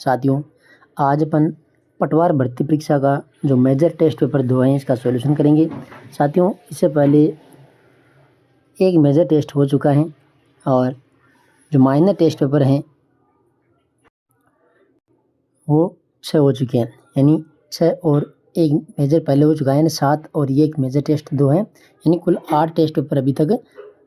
साथियों आज अपन पटवार भर्ती परीक्षा का जो मेजर टेस्ट पेपर 2 है इसका सॉल्यूशन करेंगे। साथियों इससे पहले एक मेजर टेस्ट हो चुका है और जो माइनर टेस्ट पेपर हैं वो 6 हो चुके हैं, यानी 6 और एक मेजर पहले हो चुका है, यानी 7 और ये एक मेजर टेस्ट 2 है, यानी कुल 8 टेस्ट पेपर अभी तक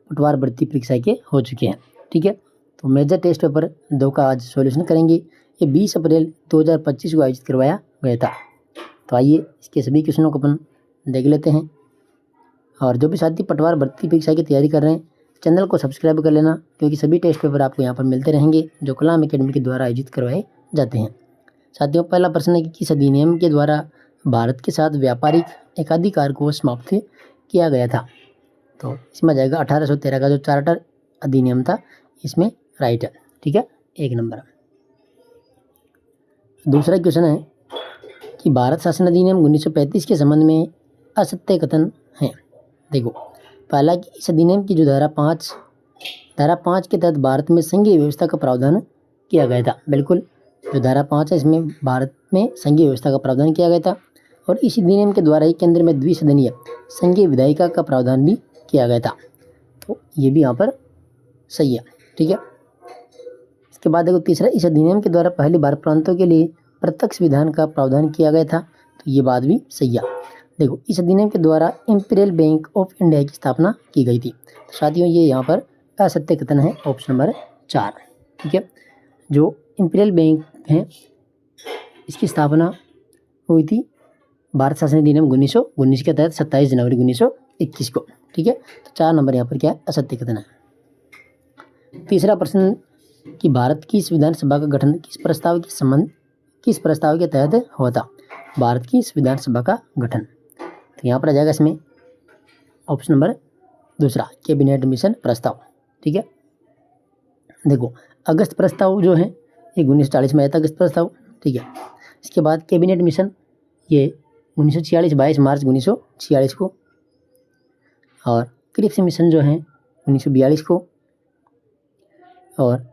पटवार भर्ती परीक्षा के हो चुके हैं। ठीक है, तो मेजर टेस्ट पेपर 2 का आज सॉल्यूशन करेंगे। ये 20 अप्रैल 2025 को आयोजित करवाया गया था। तो आइए इसके सभी क्वेश्चनों को अपन देख लेते हैं। और जो भी साथी पटवार भर्ती परीक्षा की तैयारी कर रहे हैं चैनल को सब्सक्राइब कर लेना, क्योंकि सभी टेस्ट पेपर आपको यहाँ पर मिलते रहेंगे जो कलाम एकेडमी के द्वारा आयोजित करवाए जाते हैं। साथियों पहला प्रश्न है कि किस अधिनियम के द्वारा भारत के साथ व्यापारिक एकाधिकार को समाप्त किया गया था। तो इसमें आ जाएगा 1813 का जो चार्टर अधिनियम था, इसमें राइट है। ठीक है, 1 नंबर। दूसरा क्वेश्चन है कि भारत शासन अधिनियम 1935 के संबंध में असत्य कथन है। देखो पहला कि इस अधिनियम की जो धारा 5 के तहत भारत में संघीय व्यवस्था का प्रावधान किया गया था। बिल्कुल, जो धारा 5 है इसमें भारत में संघीय व्यवस्था का प्रावधान किया गया था और इस अधिनियम के द्वारा ही केंद्र में द्विसदनीय संघीय विधायिका का प्रावधान भी किया गया था। तो ये भी यहाँ पर सही है। ठीक है, इसके बाद देखो तीसरा, इस अधिनियम के द्वारा पहली बार प्रांतों के लिए प्रत्यक्ष विधान का प्रावधान किया गया था। तो ये बात भी सही है। देखो इस अधिनियम के द्वारा इंपीरियल बैंक ऑफ इंडिया की स्थापना की गई थी। तो साथियों ये यहाँ पर असत्य कथन है, ऑप्शन नंबर 4। ठीक है, जो इंपीरियल बैंक है इसकी स्थापना हुई थी भारत शासन अधिनियम 1919 के तहत 27 जनवरी 1921 को। ठीक है, तो 4 नंबर यहाँ पर क्या है, असत्य कथन है। तीसरा प्रश्न कि भारत की संविधान सभा का गठन किस प्रस्ताव के तहत हुआ था। भारत की संविधान सभा का गठन, तो यहाँ पर आ जाएगा इसमें ऑप्शन नंबर 2 कैबिनेट मिशन प्रस्ताव। ठीक है, देखो अगस्त प्रस्ताव जो है ये 1940 में आया था, अगस्त प्रस्ताव। ठीक है, इसके बाद कैबिनेट मिशन ये 1946 22 मार्च 1946 को, और क्रिप्स मिशन जो है 1942 को, और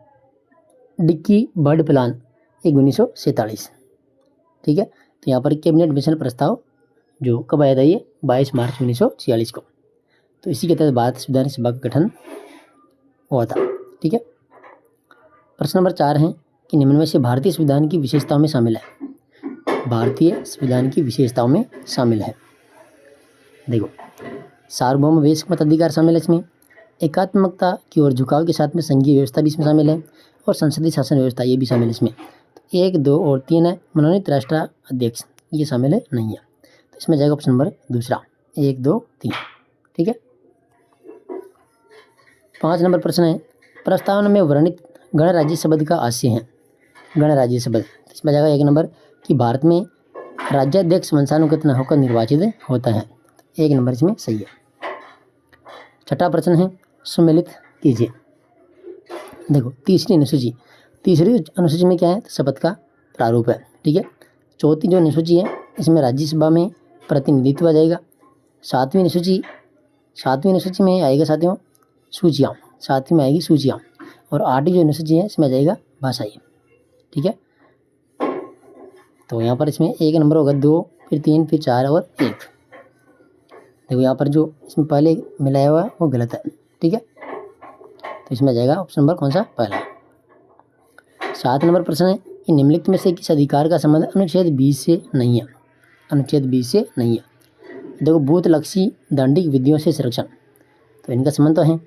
डिक्की बर्ड प्लान एक 1947। ठीक है, तो यहाँ पर कैबिनेट मिशन प्रस्ताव जो कब आया था, ये 22 मार्च 1946 को। तो इसी के तहत भारत संविधान सभा का गठन हुआ था। ठीक है, प्रश्न नंबर 4 है कि निम्न में से भारतीय संविधान की विशेषताओं में शामिल है। भारतीय संविधान की विशेषताओं में शामिल है, देखो सार्वभौम वैश्विक मताधिकार शामिल है इसमें, एकात्मकता की ओर झुकाव के साथ में संघीय व्यवस्था भी इसमें शामिल है, और संसदीय शासन व्यवस्था ये भी शामिल है इसमें। तो 1, 2 और 3 है, मनोनीत राष्ट्राध्यक्ष ये शामिल है नहीं है। तो इसमें जाएगा ऑप्शन नंबर 2 1, 2, 3। ठीक है, 5 नंबर प्रश्न है, प्रस्तावना में वर्णित गणराज्य शब्द का आशय है। गणराज्य शब्द, तो इसमें जाएगा 1 नंबर कि भारत में राज्याध्यक्ष वंशानुगत न होकर निर्वाचित होता है। 1 नंबर इसमें सही है। छठा प्रश्न है, सम्मिलित कीजिए। देखो तीसरी अनुसूची में क्या है, तो शपथ का प्रारूप है। ठीक है, चौथी जो अनुसूची है इसमें राज्यसभा में प्रतिनिधित्व आ जाएगा। सातवीं अनुसूची में आएगा साथियों सूचियाँ, 7वीं में आएगी सूचियाँ, और 8वीं जो अनुसूची है इसमें आ जाएगा भाषाई। ठीक है, तो यहाँ पर इसमें 1 नंबर होगा, 2 फिर 3 फिर 4 और 1। देखो यहाँ पर जो इसमें पहले मिलाया हुआ है वो गलत है। ठीक है, तो इसमें आ जाएगा ऑप्शन नंबर कौन सा, पहला। 7 नंबर प्रश्न है कि निम्नलिखित में से किस अधिकार का संबंध अनुच्छेद 20 से नहीं है। अनुच्छेद 20 से नहीं है। देखो भूतलक्षी दंडिक विधियों से संरक्षण, तो इनका संबंध तो है।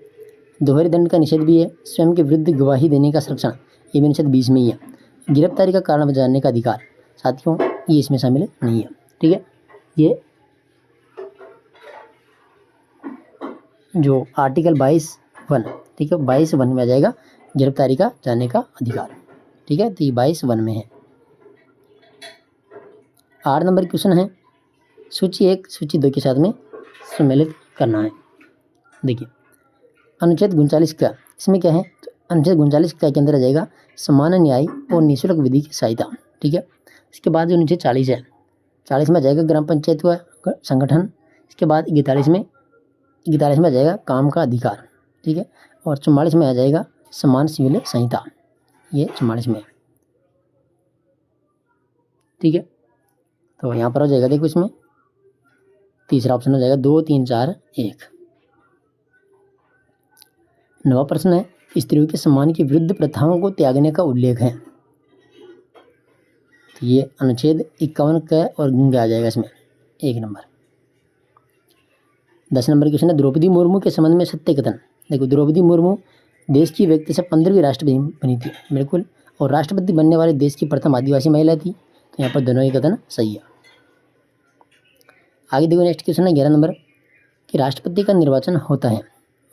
दोहरे दंड का निषेध भी है। स्वयं के विरुद्ध गवाही देने का संरक्षण ये भी अनुच्छेद 20 में ही है। गिरफ्तारी का कारण जानने का अधिकार साथियों ये इसमें शामिल नहीं है। ठीक है, ये जो आर्टिकल 22(1), ठीक है 22(1) में आ जाएगा गिरफ्तारी का जानने का अधिकार। ठीक है, तो ये 22(1) में है। 8 नंबर क्वेश्चन है, सूची 1 सूची 2 के साथ में सम्मिलित करना है। देखिए अनुच्छेद 39 का इसमें क्या है, तो अनुच्छेद 39 का के अंदर आ जाएगा समान न्याय और निःशुल्क विधि की सहायता। ठीक है, इसके बाद जो अनुच्छेद 40 है, 40 में आ जाएगा ग्राम पंचायत का संगठन। इसके बाद 41 में आ जाएगा काम का अधिकार। ठीक है, और 44 में आ जाएगा समान सिविल संहिता, ये 44 में। ठीक है, तो यहाँ पर हो जाएगा, देखो इसमें तीसरा ऑप्शन हो जाएगा 2 3 4 1। 9वां प्रश्न है, स्त्रियों के सम्मान के विरुद्ध प्रथाओं को त्यागने का उल्लेख है। तो ये अनुच्छेद 51 का और आ जाएगा इसमें 1 नंबर। 10 नंबर क्वेश्चन है, द्रौपदी मुर्मू के संबंध में सत्य कथन। देखो, द्रौपदी मुर्मू देश की व्यक्ति से 15वीं राष्ट्रपति बनी थी, बिल्कुल, और राष्ट्रपति बनने वाले देश की प्रथम आदिवासी महिला थी। तो यहाँ पर दोनों ही कथन सही है। आगे देखो, नेक्स्ट क्वेश्चन है 11 नंबर कि राष्ट्रपति का निर्वाचन होता है।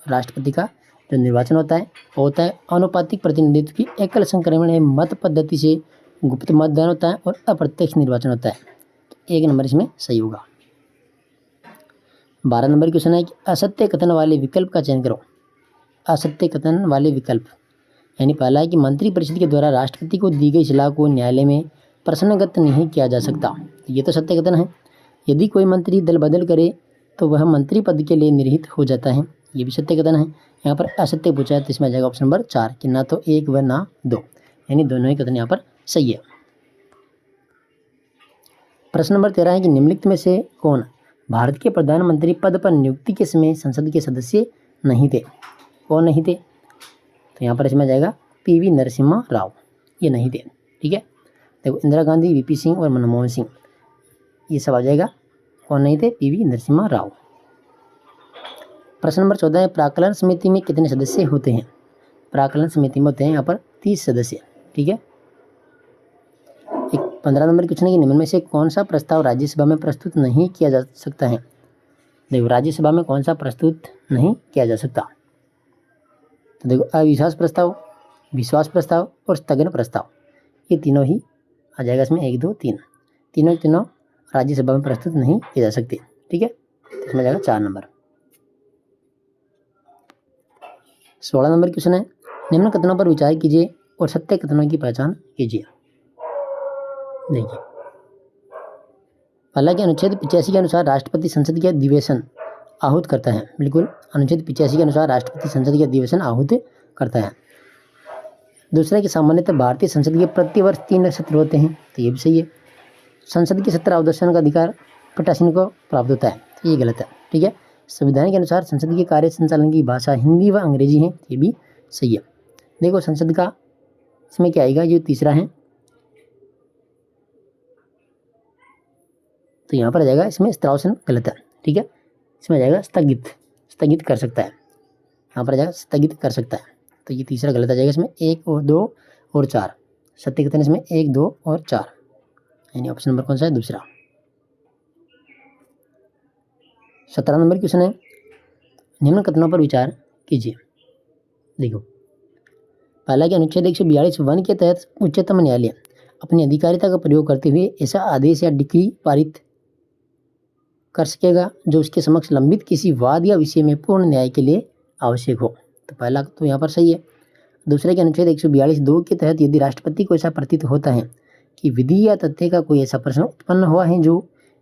राष्ट्रपति का जो निर्वाचन होता है अनुपातिक प्रतिनिधित्व की एकल संक्रमण है, मत पद्धति से गुप्त मतदान होता है और अप्रत्यक्ष निर्वाचन होता है। तो 1 नंबर इसमें सही होगा। 12 नंबर क्वेश्चन है कि असत्य कथन वाले विकल्प का चयन करो। असत्य कथन वाले विकल्प, यानी पहला है कि मंत्रिपरिषद के द्वारा राष्ट्रपति को दी गई सलाह को न्यायालय में प्रश्नगत नहीं किया जा सकता। ये तो सत्य कथन है। यदि कोई मंत्री दल बदल करे तो वह मंत्री पद के लिए निर्हित हो जाता है, ये भी सत्य कथन है। यहाँ पर असत्य पूछा है तो इसमें आ जाएगा ऑप्शन नंबर 4 कि ना तो 1 व ना 2, यानी दोनों ही कथन यहाँ पर सही है। प्रश्न नंबर 13 है कि निम्नलिखित में से कौन भारत के प्रधानमंत्री पद पर नियुक्ति के समय संसद के सदस्य नहीं थे? कौन नहीं थे? तो यहाँ पर इसमें आ जाएगा PV नरसिम्हा राव, ये नहीं थे। ठीक है, देखो इंदिरा गांधी, VP सिंह और मनमोहन सिंह, ये सब आ जाएगा। कौन नहीं थे? PV नरसिम्हा राव। प्रश्न नंबर 14 है, प्राक्कलन समिति में कितने सदस्य होते हैं? प्राक्कलन समिति में होते हैं यहाँ पर 30 सदस्य। ठीक है, 15 नंबर क्वेश्चन है कि निम्न में से कौन सा प्रस्ताव राज्यसभा में प्रस्तुत नहीं किया जा सकता है? देखो, राज्यसभा में कौन सा प्रस्तुत नहीं किया जा सकता? तो देखो, अविश्वास प्रस्ताव, विश्वास प्रस्ताव और स्थगन प्रस्ताव, ये तीनों ही आ जाएगा इसमें 1 2 3, तीनों राज्यसभा में प्रस्तुत नहीं किए जा सकते। ठीक है, तो इसमें जाएगा 4 नंबर। 16 नंबर क्वेश्चन है, निम्न कथनों पर विचार कीजिए और सत्य कथनों की पहचान कीजिए। देखिए, हालांकि अनुच्छेद 85 के अनुसार राष्ट्रपति संसद के अधिवेशन आहूत करता है। बिल्कुल, अनुच्छेद 85 के अनुसार राष्ट्रपति संसद के अधिवेशन आहूत करता है। दूसरा कि सामान्यतः भारतीय संसद के प्रतिवर्ष 3 सत्र होते हैं, तो ये भी सही है। संसद के सत्र अवदर्शन का अधिकार पीठासीन को प्राप्त होता है, तो ये गलत है। ठीक है, संविधान के अनुसार संसद के कार्य संचालन की भाषा हिंदी व अंग्रेजी है, ये भी सही है। देखो, संसद का इसमें क्या आएगा, जो तीसरा है, तो यहाँ पर आ जाएगा इसमें स्त्राउसन गलत है। ठीक है, इसमें आ जाएगा स्थगित कर सकता है, यहाँ पर आ जाएगा स्थगित कर सकता है, तो ये तीसरा गलत आ जाएगा। इसमें 1 और 2 और 4 सत्य कथन, इसमें 1 2 और 4, यानी ऑप्शन नंबर कौन सा है? दूसरा। 17 नंबर क्वेश्चन है, निम्न कथनों पर विचार कीजिए। देखो, पहला कि अनुच्छेद 142(1) के तहत उच्चतम न्यायालय अपनी अधिकारिता का प्रयोग करते हुए ऐसा आदेश या डिक्री पारित कर सकेगा जो उसके समक्ष लंबित किसी वाद या विषय में पूर्ण न्याय के लिए आवश्यक हो। तो पहला तो यहाँ पर सही है। दूसरे के अनुच्छेद 142(2) के तहत यदि राष्ट्रपति को ऐसा प्रतीत होता है कि विधि या तथ्य का कोई ऐसा प्रश्न उत्पन्न हुआ है जो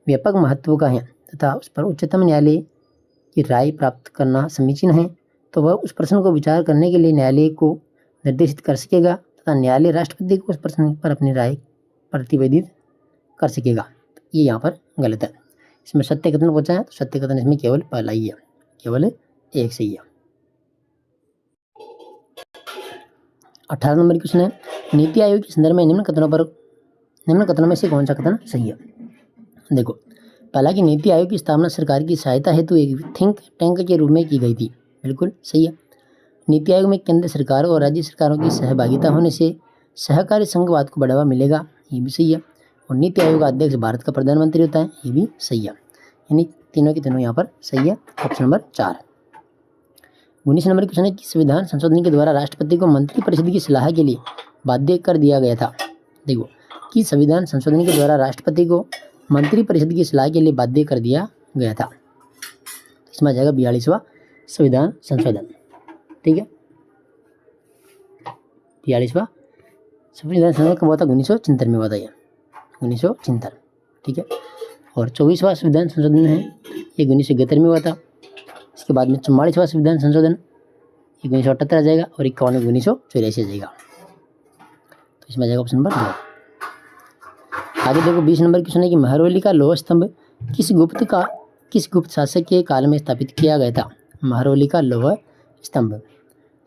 व्यापक महत्व का है तथा उस पर उच्चतम न्यायालय की राय प्राप्त करना समीचीन है, तो वह उस प्रश्न को विचार करने के लिए न्यायालय को निर्देशित कर सकेगा तथा न्यायालय राष्ट्रपति को उस प्रश्न पर अपनी राय प्रतिवेदित कर सकेगा। ये यहाँ पर गलत है। इसमें सत्य कथन पूछा है, तो सत्य कथन इसमें केवल पहला ही है, केवल 1 सही है। 18 नंबर क्वेश्चन है, नीति आयोग के संदर्भ में निम्न कथनों में से कौन सा कथन सही है? देखो, पहला कि नीति आयोग की स्थापना सरकार की सहायता हेतु एक थिंक टैंक के रूप में की गई थी, बिल्कुल सही है। नीति आयोग में केंद्र सरकार और राज्य सरकारों की सहभागिता होने से सहकारी संघवाद को बढ़ावा मिलेगा, ये भी सही है। और नीति आयोग का अध्यक्ष भारत का प्रधानमंत्री होता है, ये भी सही है। यानी तीनों के तीनों यहाँ पर सही है, ऑप्शन नंबर 4। 19 नंबर क्वेश्चन है कि संविधान संशोधन के द्वारा राष्ट्रपति को मंत्रिपरिषद की सलाह के लिए बाध्य कर दिया गया था। देखो, कि संविधान संशोधन के द्वारा राष्ट्रपति को मंत्रिपरिषद की सलाह के लिए बाध्य कर दिया गया था। इसमें आ जाएगा 42वां संविधान संशोधन। ठीक है, 42वां संविधान संशोधन कब हुआ था? 1976 में हुआ था, ये 1976। ठीक है, और 24वां संविधान संशोधन है, ये 1971 में हुआ था। इसके बाद में 44वां संविधान संशोधन, ये 1978 आ जाएगा, और 51 1984 आ जाएगा। तो इसमें आ जाएगा ऑप्शन नंबर 2। आगे देखो 20 नंबर क्वेश्चन है कि महरौली का लौह स्तंभ किस गुप्त शासक के काल में स्थापित किया गया था। महरौली का लौह स्तंभ,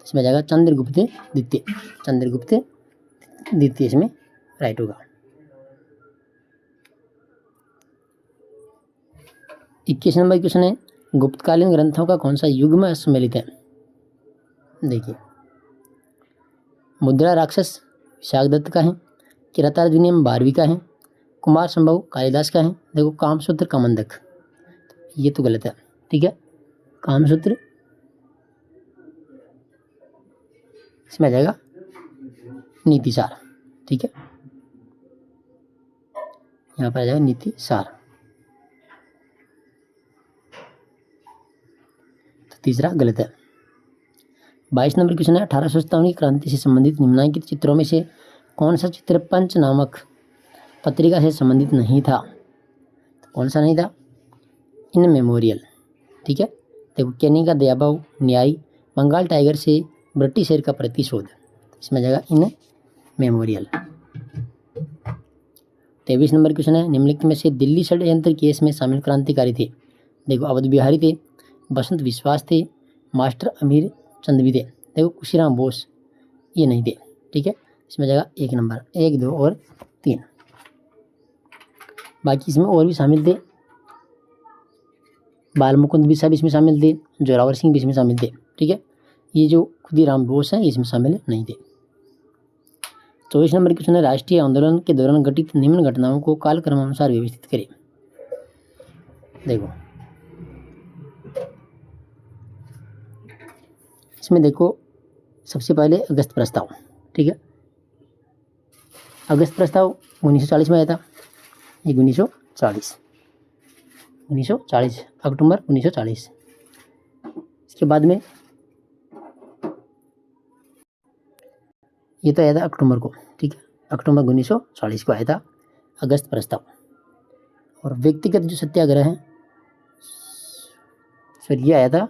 इसमें जाएगा चंद्रगुप्त द्वितीय। चंद्रगुप्त द्वितीय इसमें राइट होगा। 21 नंबर क्वेश्चन है गुप्तकालीन ग्रंथों का कौन सा युग में सम्मिलित है। देखिए मुद्रा राक्षस विशाखदत्त का है, किरातार्जुनीयम भारवी का है, कुमार संभव कालिदास का है। देखो कामसूत्र कामंदक, ये तो गलत है, ठीक है। कामसूत्र इसमें आ जाएगा नीतिसार, ठीक है, यहाँ पर आ जाएगा नीतिसार। तो तीसरा गलत है। 22 नंबर क्वेश्चन है 1857 की क्रांति से संबंधित निम्नलिखित चित्रों में से कौन सा चित्र पंच नामक पत्रिका से संबंधित नहीं था। तो कौन सा नहीं था, इन मेमोरियल, ठीक है। देखो कैनी का दयाभाव न्याय, बंगाल टाइगर से ब्रिटिश का प्रतिशोध, इसमें जाएगा इन मेमोरियल। 23 नंबर क्वेश्चन है निम्नलिखित में से दिल्ली षड्यंत्र केस में शामिल क्रांतिकारी थे। देखो अवध बिहारी थे, बसंत विश्वास थे, मास्टर अमीर चंद भी थे। देखो खुशीराम बोस ये नहीं थे, ठीक है। इसमें जाएगा 1 नंबर, 1, 2 और 3। बाकी इसमें और भी शामिल थे, बाल मुकुंद भी सब इसमें शामिल थे, जोरावर सिंह भी इसमें शामिल थे, ठीक है। ये जो खुदीराम बोस हैं इसमें शामिल नहीं थे। 24 नंबर क्वेश्चन है राष्ट्रीय आंदोलन के दौरान घटित निम्न घटनाओं को कालक्रमानुसार व्यवस्थित करें। देखो इसमें देखो सबसे पहले अगस्त प्रस्ताव, ठीक है। अगस्त प्रस्ताव 1940 में आया था, ये 1940 अक्टूबर 1940। इसके बाद में ये तो आया था अक्टूबर को, ठीक है, अक्टूबर 1940 को आया था अगस्त प्रस्ताव। और व्यक्तिगत जो सत्याग्रह है फिर ये आया था,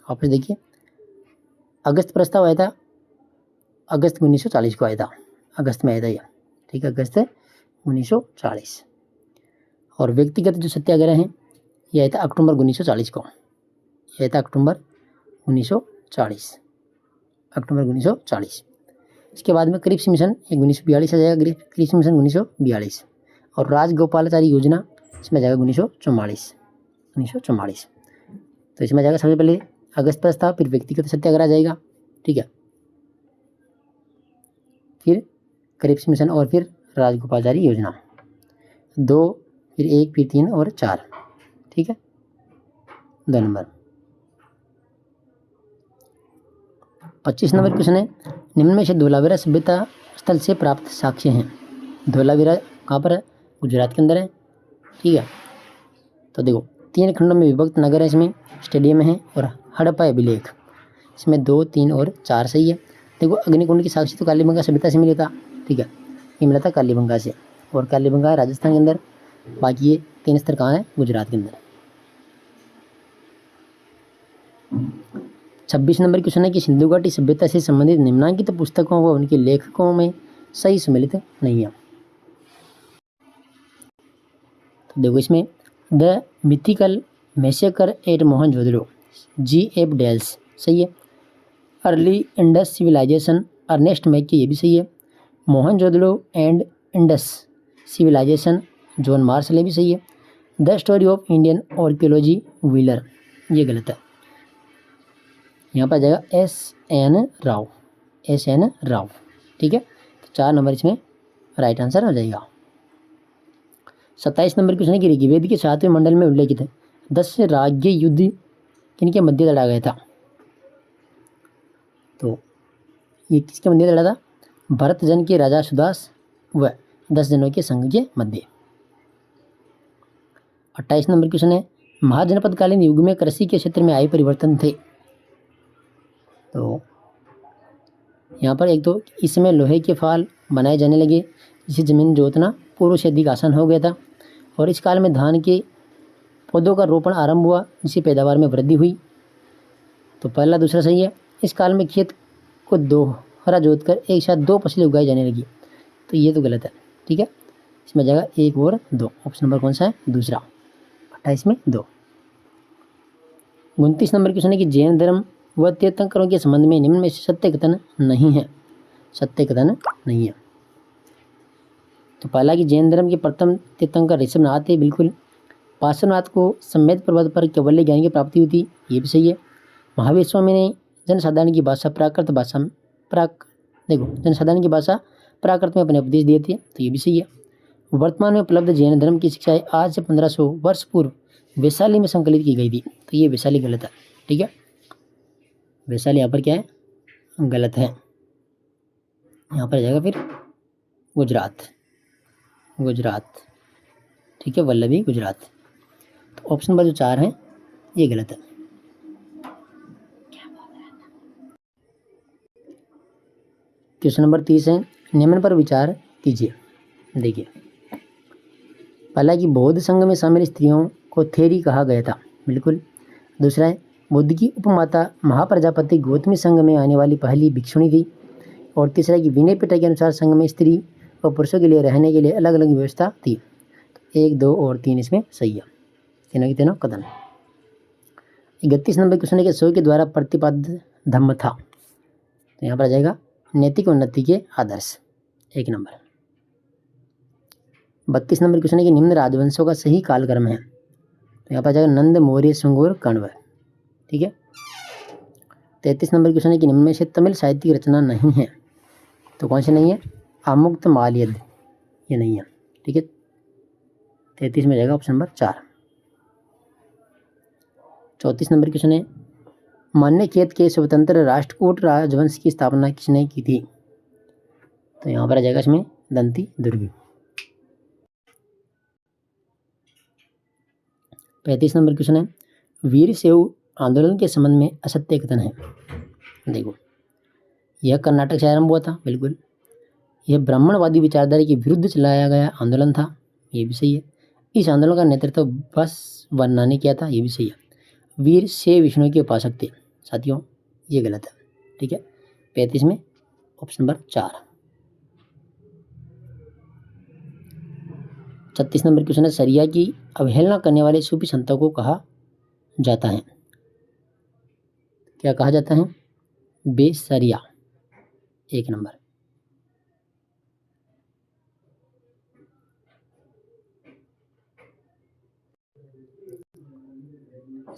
वापस देखिए अगस्त प्रस्ताव आया था अगस्त 1940 को आया था, अगस्त में आया था ये, ठीक है, अगस्त 1940। और व्यक्तिगत जो सत्याग्रह है ये आया था अक्टूबर 1940 को, ये आया था अक्टूबर 1940, अक्टूबर 1940। इसके बाद में क्रिप्स मिशन 1942 आ जाएगा, क्रिप्स मिशन 1942। और राजगोपालाचारी योजना इसमें जाएगा 1944। तो इसमें जाएगा सबसे पहले अगस्त प्रस्ताव, फिर व्यक्तिगत सत्याग्रह जाएगा, ठीक है, फिर क्रिप्स मिशन और फिर राजगोपालाचारी योजना 2, फिर 1, फिर 3 और 4, ठीक है, 2 नंबर। 25 नंबर क्वेश्चन है निम्न में से धोलावीरा सभ्यता स्थल से प्राप्त साक्ष्य हैं। धोलावीरा कहाँ पर है, गुजरात के अंदर है, ठीक है। तो देखो 3 खंडों में विभक्त नगर है, इसमें स्टेडियम है और हड़प्पा अभिलेख, इसमें 2, 3 और 4 सही है। देखो अग्निकुंड की साक्ष्य तो कालीबंगा सभ्यता से मिला था, ठीक है, ये मिला था कालीबंगा से, और कालीबंगा राजस्थान के अंदर, बाकी ये 3 स्तर कहाँ है, गुजरात के अंदर। 26 नंबर क्वेश्चन है कि सिंधु घाटी सभ्यता से संबंधित निम्नलिखित पुस्तकों व उनके लेखकों में सही सम्मिलित नहीं है। तो देखो इसमें the mythical massacre at Mohenjodaro G.F. Dales सही है। Early Indus civilisation Ernest Mackay ये भी सही है। Mohenjodaro and Indus civilisation John Marshall ये भी सही है। The story of Indian archaeology Wheeler ये गलत है, यहाँ पर आ जाएगा S.N. राव, ठीक है। तो 4 नंबर इसमें राइट आंसर हो जाएगा। 27 नंबर क्वेश्चन है कि ऋग्वेद के 7वें मंडल में उल्लेखित है 10 राज्य युद्ध किनके मध्य लड़ा गया था। तो ये किसके मध्य लड़ा था, भरत जन के राजा सुदास व 10 जनों के संघ के मध्य। 28 नंबर क्वेश्चन है महाजनपदकालीन युग में कृषि के क्षेत्र में आए परिवर्तन थे। तो यहाँ पर एक तो इसमें लोहे के फाल बनाए जाने लगे, जिससे जमीन जोतना पूर्व से अधिक आसान हो गया था। और इस काल में धान के पौधों का रोपण आरंभ हुआ, जिससे पैदावार में वृद्धि हुई। तो पहला दूसरा सही है। इस काल में खेत को दोहरा जोतकर एक साथ 2 फसलें उगाई जाने लगी। तो ये तो गलत है, ठीक है। इसमें जाएगा 1 और 2। ऑप्शन नंबर कौन सा है? दूसरा। 28 में 2। 29 नंबर क्वेश्चन है कि जैन धर्म व तीर्थंकरों के संबंध में निम्न में से सत्य कथन नहीं है। सत्य कथन नहीं है। तो पहला कि जैन धर्म के प्रथम तीर्थंकर ऋषभनाथ थे, बिल्कुल। पार्श्वनाथ को सम्यक पर्वत पर केवल्य ज्ञान की प्राप्ति हुई थी, ये भी सही है। महावीर स्वामी ने जनसाधारण की भाषा प्राकृत भाषा जनसाधारण की भाषा प्राकृत में अपने उपदेश दिए थे, तो ये भी सही है। वर्तमान में उपलब्ध जैन धर्म की शिक्षाएं आज से 1500 वर्ष पूर्व वैशाली में संकलित की गई थी, तो ये वैशाली गलत है। ठीक है, वैशाली यहाँ पर क्या है? गलत है। यहाँ पर जाएगा फिर गुजरात। ठीक है, वल्लभी गुजरात। तो ऑप्शन नंबर जो 4 है ये गलत है। क्वेश्चन नंबर 30 है, निम्न पर विचार कीजिए। देखिए, पहला कि बौद्ध संघ में शामिल स्त्रियों को थेरी कहा गया था, बिल्कुल। दूसरा है बुद्ध की उपमाता महाप्रजापति गौतमी संघ में आने वाली पहली भिक्षुणी थी। और तीसरा है कि विनय पिटक के अनुसार संघ में स्त्री और पुरुषों के लिए रहने के लिए अलग अलग व्यवस्था थी। तो 1, 2 और 3 इसमें सही है, तीनों की तीनों कथन। 31 नंबर क्वेश्चन है कि शो के द्वारा प्रतिपादित धम्म था, तो यहाँ पर आ जाएगा नैतिक उन्नति के आदर्श, 1 नंबर। 32 नंबर क्वेश्चन है कि निम्न राजवंशों का सही कालक्रम है, तो यहाँ पर आ जाएगा नंद, मौर्य, शुंग और कण्व। ठीक है। 33 नंबर क्वेश्चन है कि निम्न में से तमिल साहित्यिक रचना नहीं है, तो कौन सी नहीं है? आमुक्त माल्यद, ये नहीं है। ठीक है, 33 में जाएगा ऑप्शन नंबर 4। 34 नंबर क्वेश्चन है मान्यखेत के स्वतंत्र राष्ट्रकूट राजवंश की स्थापना किसने की थी, तो यहाँ पर आ जाएगा इसमें दंती दुर्ग। 35 नंबर क्वेश्चन है वीर शैव आंदोलन के संबंध में असत्य कथन है। देखो, यह कर्नाटक से आरंभ हुआ था, बिल्कुल। यह ब्राह्मणवादी विचारधारा के विरुद्ध चलाया गया आंदोलन था, ये भी सही है। इस आंदोलन का नेतृत्व बसवन्ना ने किया था, ये भी सही है। वीर शैव विष्णु के उपासक थे, साथियों ये गलत है। ठीक है, 35 में ऑप्शन नंबर 4। 36 नंबर क्वेश्चन है शरिया की अवहेलना करने वाले सूफी संतों को कहा जाता है, क्या कहा जाता है? बेशरिया, 1 नंबर।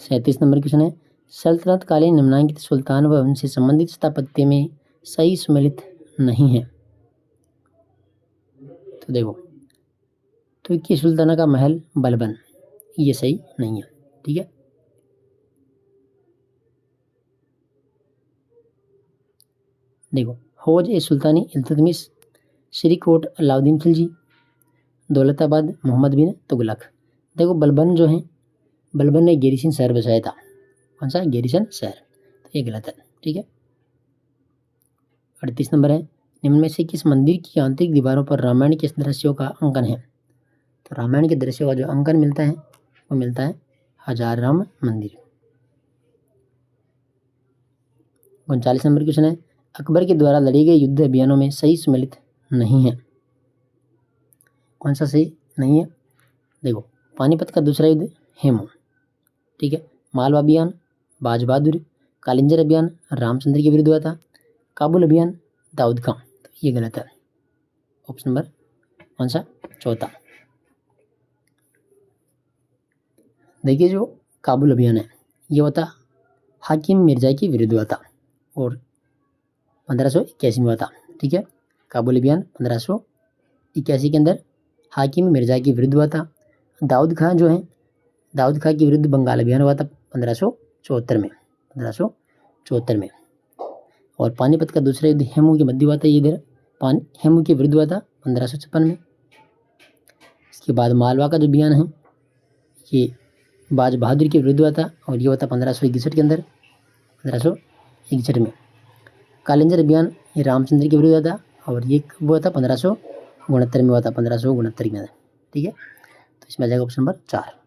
37 नंबर क्वेश्चन है सल्तनत कालीन निम्नांकित सुल्तान व उनसे संबंधित स्थापत्य में सही सम्मिलित नहीं है। तो देखो, तुर्की सुल्ताना का महल बलबन, ये सही नहीं है। ठीक है, देखो, हौज ए सुल्तानी इल्तुतमिश, श्रीकोट अलाउद्दीन खिलजी, दौलताबाद मोहम्मद बिन तुगलक। देखो, बलबन जो है, बलबन ने गेरिसन शहर बसाया था। कौन सा? गेरिसन शहर, तो ये गलत है। ठीक है, 38 नंबर है निम्न में से किस मंदिर की आंतरिक दीवारों पर रामायण के दृश्यों का अंकन है, तो रामायण के दृश्यों का जो अंकन मिलता है वो मिलता है हजार राम मंदिर। 39 नंबर क्वेश्चन है अकबर के द्वारा लड़े गए युद्ध अभियानों में सही सम्मिलित नहीं है, कौन सा सही नहीं है? देखो, पानीपत का दूसरा युद्ध, हेमू। ठीक है, मालवा अभियान, बाज बहादुर, कालिंजर अभियान रामचंद्र के विरुद्ध हुआ था, काबुल अभियान दाऊद खां, तो ये गलत है। ऑप्शन नंबर कौन सा? 4। देखिए, जो काबुल अभियान है ये होता हाकिम मिर्जा के विरुद्ध हुआ था और 1581 में हुआ था। ठीक है, काबुल अभियान 1581 के अंदर हाकिम मिर्जा के विरुद्ध हुआ था। दाऊद खां जो है, दाऊद खां के विरुद्ध बंगाल अभियान हुआ था 1574 में। और पानीपत का दूसरा युद्ध हेमू के मध्य हुआ था, इधर हेमू के विरुद्ध हुआ था 1556 में। इसके बाद मालवा का जो अभियान है ये बाज बहादुर के विरुद्ध हुआ था और ये हुआ था 1561 के अंदर, 1561 में। कालिंजर अभियान ये रामचंद्र के विरुद्ध हुआ था और ये कब हुआ था? 1569 में हुआ था, 1569 के अंदर। ठीक है, तो इसमें आ जाएगा ऑप्शन नंबर 4।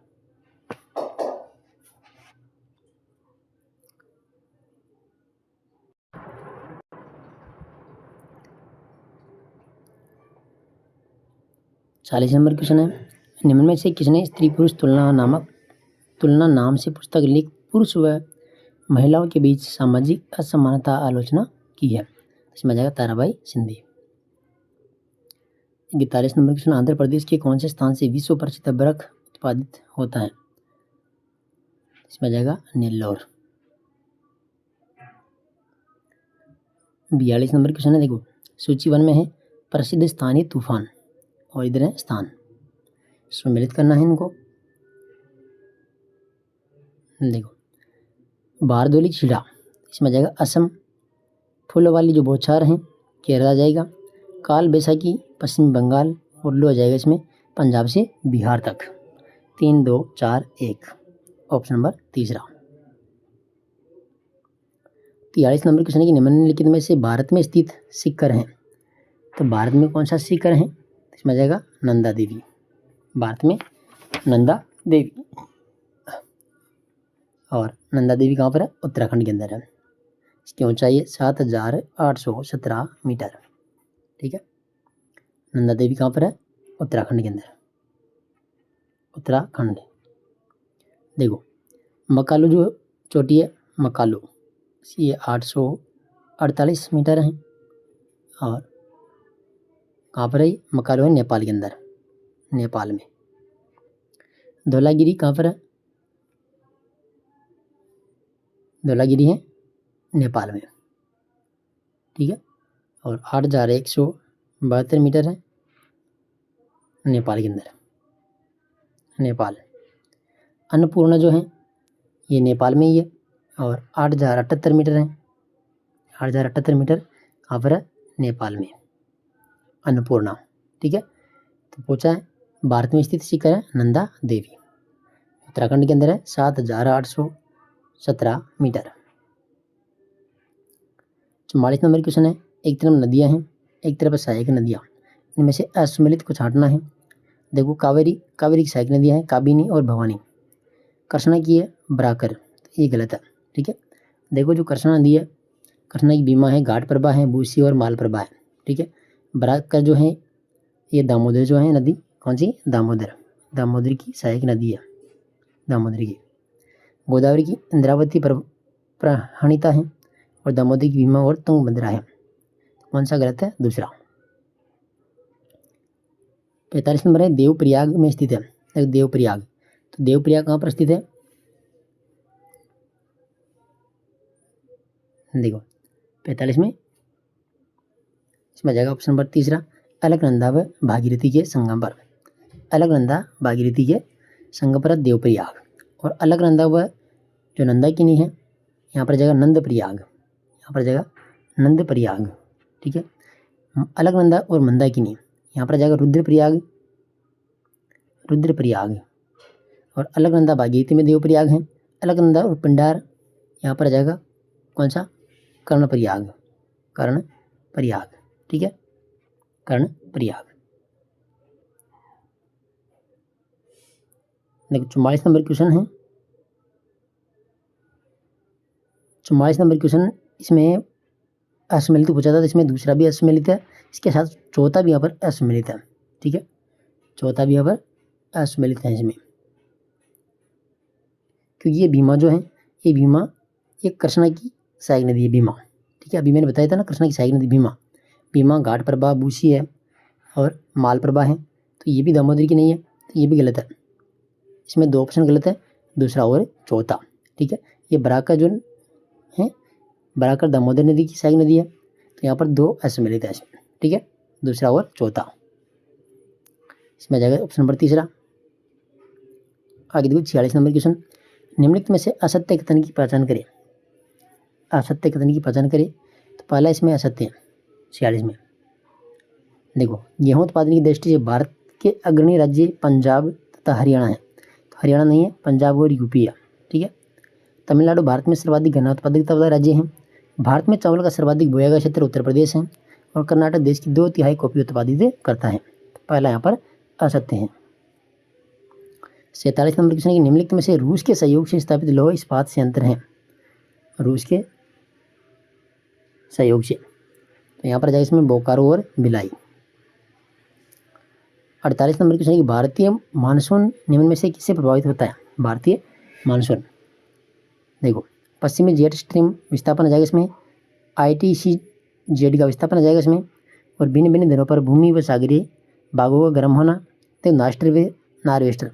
40 नंबर क्वेश्चन है, निम्न में से किसने स्त्री पुरुष तुलना नाम से पुस्तक लिख पुरुष व महिलाओं के बीच सामाजिक असमानता आलोचना की है? इसमें आ जाएगा ताराबाई सिंधी। 41 नंबर क्वेश्चन, आंध्र प्रदेश के कौन से स्थान से विश्व प्रसिद्ध बर्फ उत्पादित होता है? इसमें आ जाएगा नेल्लोर। 42 नंबर क्वेश्चन है, देखो सूची 1 में है प्रसिद्ध स्थानीय तूफान और इधर है स्थान, सम्मिलित करना है इनको। देखो बारदोली छिड़ा, इसमें आ जाएगा असम। फूलों वाली जो बौछार हैं केरला जाएगा। काल बैसाखी पश्चिम बंगाल, और लो आ जाएगा इसमें पंजाब से बिहार तक। 3 2 4 1 ऑप्शन नंबर तीसरा। 43 नंबर क्वेश्चन है कि निम्नलिखित में से भारत में स्थित शिखर हैं, तो भारत में कौन सा शिखर है? इसमें आ जाएगा नंदा देवी। भारत में नंदा देवी, और नंदा देवी कहाँ पर है? उत्तराखंड के अंदर है। इसकी ऊंचाई है 7817 मीटर। ठीक है, नंदा देवी कहाँ पर है? उत्तराखंड के अंदर, उत्तराखंड। देखो मकालू जो चोटी है मकालू, ये 848 मीटर है। और कहाँ पर है? मकालू है नेपाल के अंदर, नेपाल में। धौलागिरी कहाँ पर है? धौलागिरी है नेपाल में। ठीक है, और 8172 मीटर है नेपाल के अंदर, नेपाल। अन्नपूर्णा जो है ये नेपाल में ही है, और 8078 मीटर है। 8078 मीटर कहाँ पर है? नेपाल में, अन्नपूर्णा। ठीक है, तो पूछा है भारत में स्थित शिखर है नंदा देवी, उत्तराखंड के अंदर है, 7817 मीटर। 44 नंबर क्वेश्चन है, एक तरफ नदियाँ हैं एक तरफ सहायक नदियाँ, इनमें से असम्मिलित को छांटना है। देखो कावेरी की सहायक नदियाँ हैं काबिनी और भवानी। कृष्णा की है बराकर, तो ये गलत है। ठीक है, देखो जो कृष्णा नदी है, कृष्णा की भीमा है, घाट प्रभा है, बूसी और माल प्रभा है। ठीक है, बराकर जो है ये दामोदर जो है नदी, कौन सी? दामोदर की सहायक नदी है, दामोदर की। गोदावरी की इंद्रावती प्रहणिता है, और दामोदर की भीमा और तुंगभद्रा है। कौन सा गलत है? दूसरा। 45 नंबर है, देवप्रयाग में स्थित है। देवप्रयाग, तो देवप्रयाग कहाँ पर स्थित है? देखो 45 में इसमें आ जाएगा ऑप्शन नंबर तीसरा, अलकनंदा व भागीरथी के संगम पर। अलकनंदा भागीरथी के संगम पर देवप्रयाग, और अलकनंदा व जो नंदाकिनी है यहाँ पर जाएगा नंदप्रयाग, यहाँ पर जाएगा नंदप्रयाग। ठीक है, अलकनंदा और मंदाकिनी यहाँ पर जाएगा रुद्रप्रयाग, और अलकनंदा भागीरथी में देवप्रयाग है। अलकनंदा और पिंडार यहाँ पर जाएगा कौन सा? कर्णप्रयाग। ठीक है, कर्णप्रयाग। देखो 44 नंबर क्वेश्चन है, 44 नंबर क्वेश्चन, इसमें असम्मिलित पूछा था, तो इसमें दूसरा भी असम्मिलित है, इसके साथ चौथा भी यहाँ पर असम्मिलित है। ठीक है, चौथा भी यहाँ पर असम्मिलित है इसमें, क्योंकि ये भीमा जो है ये भीमा ये कृष्णा की सहायक नदी है भीमा। ठीक है, अभी मैंने बताया था ना कृष्णा की सहायक नदी भीमा घाट प्रभा बूसी है और माल प्रभा है, तो ये भी दामोदर की नहीं है, तो ये भी गलत है। इसमें 2 ऑप्शन गलत है, दूसरा और चौथा। ठीक है, ये बराकर जो है बराकर दामोदर नदी की सहायक नदी है, तो यहाँ पर 2 असम्मिलित है इसमें। ठीक है, दूसरा और चौथा, इसमें आ जाएगा ऑप्शन नंबर तीसरा। आगे देखो 46 नंबर क्वेश्चन, निम्नलिखित में से असत्य कथन की पहचान करें। असत्य कथन की पहचान करें, तो पहला इसमें असत्य है 46 में। देखो गेहूं उत्पादन की दृष्टि से भारत के अग्रणी राज्य पंजाब तथा हरियाणा है, तो हरियाणा नहीं है, पंजाब और यूपी है। ठीक है, तमिलनाडु भारत में सर्वाधिक गन्ना उत्पादकता वाला राज्य है। भारत में चावल का सर्वाधिक बोया गया क्षेत्र उत्तर प्रदेश है, और कर्नाटक देश की 2/3 कॉफी उत्पादित करता है। पहला यहाँ पर असत्य है। 47 नंबर क्वेश्चन है कि निम्नलिखित में से रूस के सहयोग से स्थापित लौह इस्पात संयंत्र हैं। रूस के सहयोग से, तो यहाँ पर जाएगा इसमें बोकारो और भिलाई। 48 नंबर क्वेश्चन है कि भारतीय मानसून निम्न में से किससे प्रभावित होता है। भारतीय मानसून, देखो पश्चिमी जेट स्ट्रीम विस्थापन आ जाएगा इसमें, ITC जेट का विस्थापन आ जाएगा इसमें, और भिन्न भिन्न दिनों पर भूमि व सागरीय भागों का गर्म होना, तो नार्वेस्टर